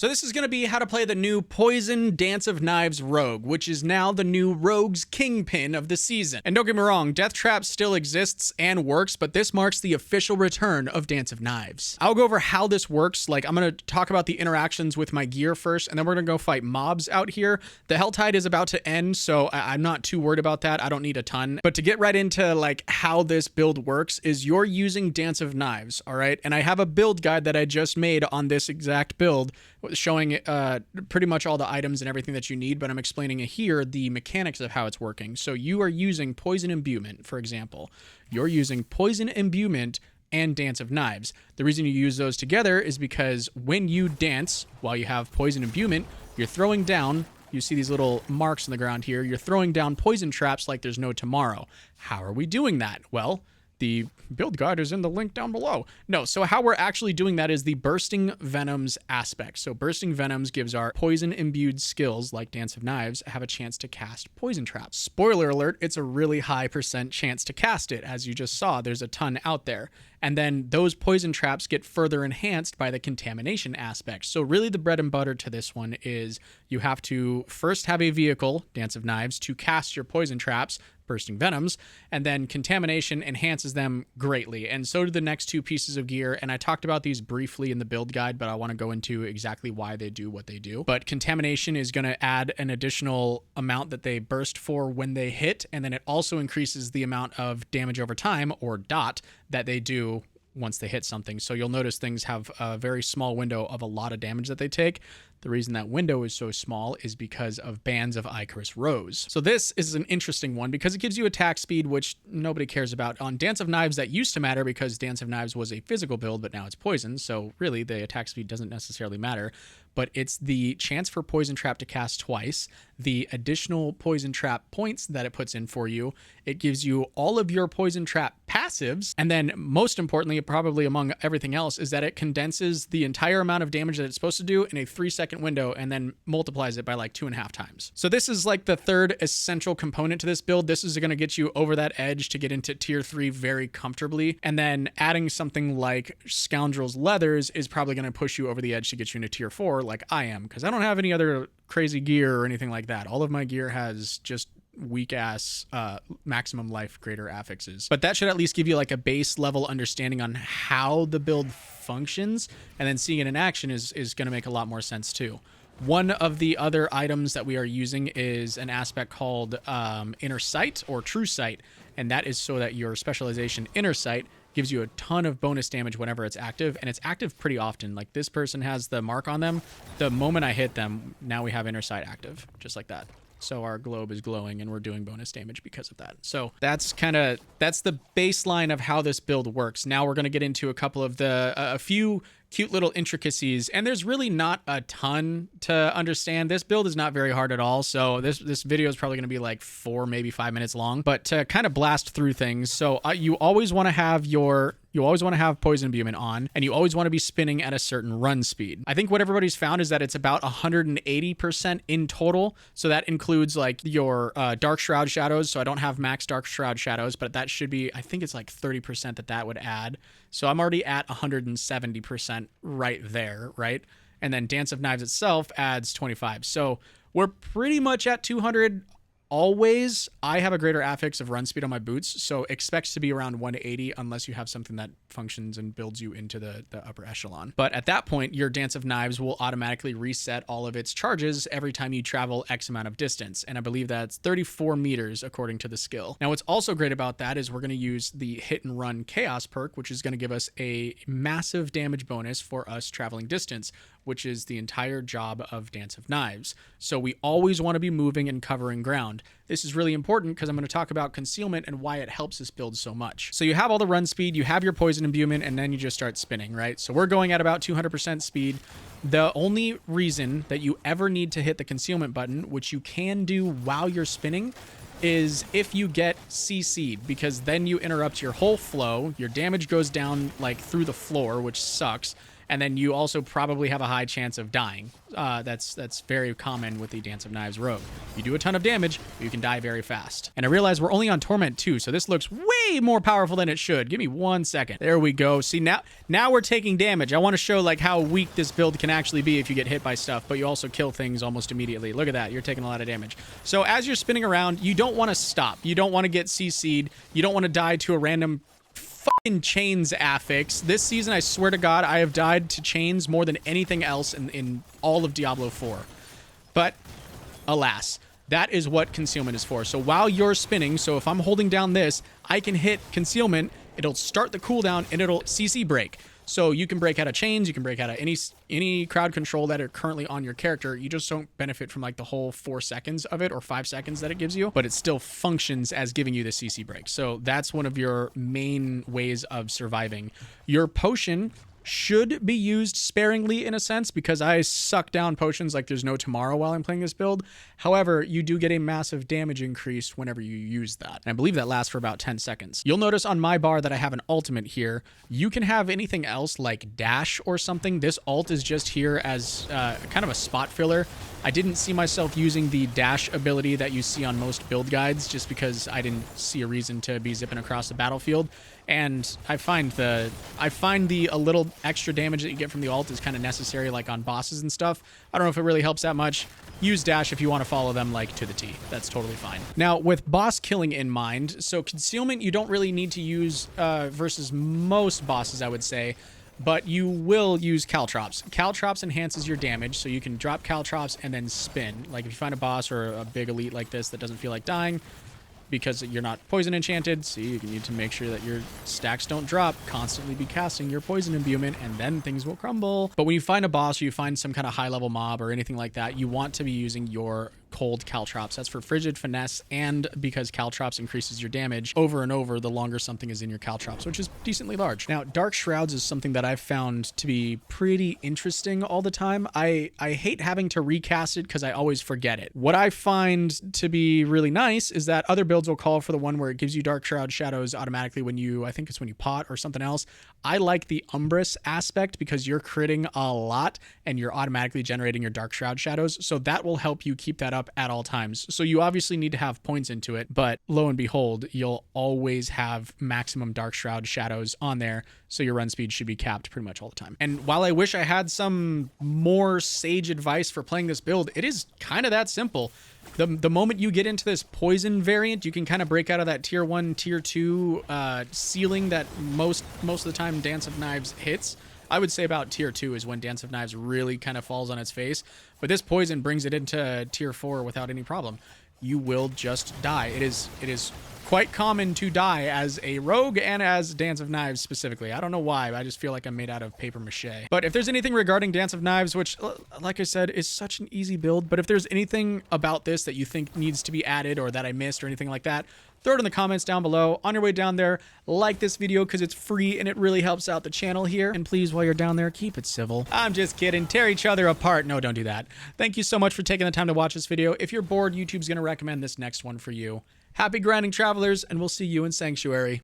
So this is going to be how to play the new Poison Dance of Knives Rogue, which is now the new Rogue's Kingpin of the season. And don't get me wrong, Death Trap still exists and works, but this marks the official return of Dance of Knives. I'll go over how this works. Like, I'm going to talk about the interactions with my gear first, and then we're going to go fight mobs out here. The Helltide is about to end, so I'm not too worried about that. I don't need a ton. But to get right into like how this build works is you're using Dance of Knives, all right? And I have a build guide that I just made on this exact build, showing pretty much all the items and everything that you need, but I'm explaining here the mechanics of how it's working. So you are using Poison Imbuement, for example. You're using Poison Imbuement and Dance of Knives. The reason you use those together is because when you dance, while you have Poison Imbuement, you're throwing down, you see these little marks in the ground here, you're throwing down poison traps like there's no tomorrow. How are we doing that? Well, the build guide is in the link down below. No, so how we're actually doing that is the Bursting Venoms aspect. So Bursting Venoms gives our poison-imbued skills, like Dance of Knives, have a chance to cast poison traps. Spoiler alert, it's a really high % chance to cast it. As you just saw, there's a ton out there. And then those poison traps get further enhanced by the contamination aspect. So really the bread and butter to this one is you have to first have a vehicle, Dance of Knives, to cast your poison traps, Bursting Venoms, and then contamination enhances them greatly. And so do the next two pieces of gear. And I talked about these briefly in the build guide, but I want to go into exactly why they do what they do. But contamination is going to add an additional amount that they burst for when they hit. And then it also increases the amount of damage over time, or dot, that they do once they hit something. So you'll notice things have a very small window of a lot of damage that they take. The reason that window is so small is because of Bands of Icarus Rose. So this is an interesting one because it gives you attack speed, which nobody cares about. On Dance of Knives, that used to matter because Dance of Knives was a physical build, but now it's poison. So really the attack speed doesn't necessarily matter, but it's the chance for Poison Trap to cast twice, the additional Poison Trap points that it puts in for you. It gives you all of your Poison Trap passives. And then most importantly, probably among everything else, is that it condenses the entire amount of damage that it's supposed to do in a 3-second window and then multiplies it by like 2.5 times. So this is like the third essential component to this build. This is going to get you over that edge to get into tier 3 very comfortably. And then adding something like Scoundrel's Leathers is probably going to push you over the edge to get you into tier 4 like I am, because I don't have any other crazy gear or anything like that. All of my gear has just weak ass maximum life greater affixes, but that should at least give you like a base level understanding on how the build functions, and then seeing it in action is going to make a lot more sense too. One of the other items that we are using is an aspect called Inner Sight or True Sight, and that is so that your specialization Inner Sight gives you a ton of bonus damage whenever it's active, and it's active pretty often. Like this person has the mark on them. The moment I hit them, now we have Inner Sight active, just like that. So our globe is glowing and we're doing bonus damage because of that. So that's the baseline of how this build works. Now we're going to get into a couple of a few cute little intricacies, and there's really not a ton to understand. This build is not very hard at all, so this video is probably going to be like 4, maybe 5 minutes long, but to kind of blast through things. So you always want to have Poison Imbuement on, and you always want to be spinning at a certain run speed. I think what everybody's found is that it's about 180% in total, so that includes like your Dark Shroud Shadows. So I don't have max Dark Shroud Shadows, but that should be, I think it's like 30% that would add. So I'm already at 170% right there, right? And then Dance of Knives itself adds 25. So we're pretty much at 200 always. I have a greater affix of run speed on my boots, so expect to be around 180 unless you have something that functions and builds you into the upper echelon. But at that point, your Dance of Knives will automatically reset all of its charges every time you travel X amount of distance, and I believe that's 34 meters according to the skill. Now what's also great about that is we're going to use the Hit and Run Chaos perk, which is going to give us a massive damage bonus for us traveling distance, which is the entire job of Dance of Knives. So we always want to be moving and covering ground. This is really important because I'm going to talk about concealment and why it helps us build so much. So you have all the run speed, you have your Poison Imbuement, and then you just start spinning, right? So we're going at about 200% speed. The only reason that you ever need to hit the concealment button, which you can do while you're spinning, is if you get CC'd, because then you interrupt your whole flow, your damage goes down like through the floor, which sucks. And then you also probably have a high chance of dying. That's very common with the Dance of Knives rogue. You do a ton of damage, but you can die very fast. And I realize we're only on Torment 2, so this looks way more powerful than it should. Give me 1 second. There we go. See, now we're taking damage. I want to show like how weak this build can actually be if you get hit by stuff, but you also kill things almost immediately. Look at that. You're taking a lot of damage. So as you're spinning around, you don't want to stop. You don't want to get CC'd. You don't want to die to a random fucking chains affix. This season, I swear to God, I have died to chains more than anything else in all of Diablo 4. But alas, that is what concealment is for. So while you're spinning, so if I'm holding down this, I can hit concealment, it'll start the cooldown, and it'll CC break. So you can break out of chains, you can break out of any crowd control that are currently on your character. You just don't benefit from like the whole 4 seconds of it or 5 seconds that it gives you, but it still functions as giving you the CC break. So that's one of your main ways of surviving. Your potion should be used sparingly in a sense, because I suck down potions like there's no tomorrow while I'm playing this build. However, you do get a massive damage increase whenever you use that. And I believe that lasts for about 10 seconds. You'll notice on my bar that I have an ultimate here. You can have anything else like dash or something. This ult is just here as kind of a spot filler. I didn't see myself using the dash ability that you see on most build guides just because I didn't see a reason to be zipping across the battlefield. And I find the a little extra damage that you get from the ult is kind of necessary, like on bosses and stuff. I don't know if it really helps that much. Use dash if you want to follow them like to the T. That's totally fine. Now, with boss killing in mind, so concealment you don't really need to use versus most bosses, I would say. But you will use caltrops. Caltrops enhances your damage, so you can drop caltrops and then spin. Like if you find a boss or a big elite like this that doesn't feel like dying, because you're not poison enchanted, so you need to make sure that your stacks don't drop. Constantly be casting your poison imbuement, and then things will crumble. But when you find a boss or you find some kind of high-level mob or anything like that, you want to be using your cold caltrops. That's for frigid finesse, and because caltrops increases your damage over and over the longer something is in your caltrops, which is decently large. Now, Dark Shrouds is something that I've found to be pretty interesting all the time. I hate having to recast it because I always forget it. What I find to be really nice is that other builds will call for the one where it gives you Dark Shroud shadows automatically when you, I think it's when you pot or something else. I like the Umbrous aspect because you're critting a lot and you're automatically generating your Dark Shroud shadows, so that will help you keep that up at all times. So you obviously need to have points into it, but lo and behold, you'll always have maximum Dark Shroud shadows on there, so your run speed should be capped pretty much all the time. And while I wish I had some more sage advice for playing this build, it is kind of that simple. The moment you get into this poison variant, you can kind of break out of that tier 1, tier 2 ceiling that most of the time Dance of Knives hits. I would say about tier 2 is when Dance of Knives really kind of falls on its face. But this poison brings it into tier 4 without any problem. You will just die. It is quite common to die as a rogue and as Dance of Knives specifically. I don't know why, I just feel like I'm made out of paper mache. But if there's anything regarding Dance of Knives, which, like I said, is such an easy build, but if there's anything about this that you think needs to be added or that I missed or anything like that, throw it in the comments down below. On your way down there, like this video because it's free and it really helps out the channel here. And please, while you're down there, keep it civil. I'm just kidding. Tear each other apart. No, don't do that. Thank you so much for taking the time to watch this video. If you're bored, YouTube's going to recommend this next one for you. Happy grinding, travelers, and we'll see you in Sanctuary.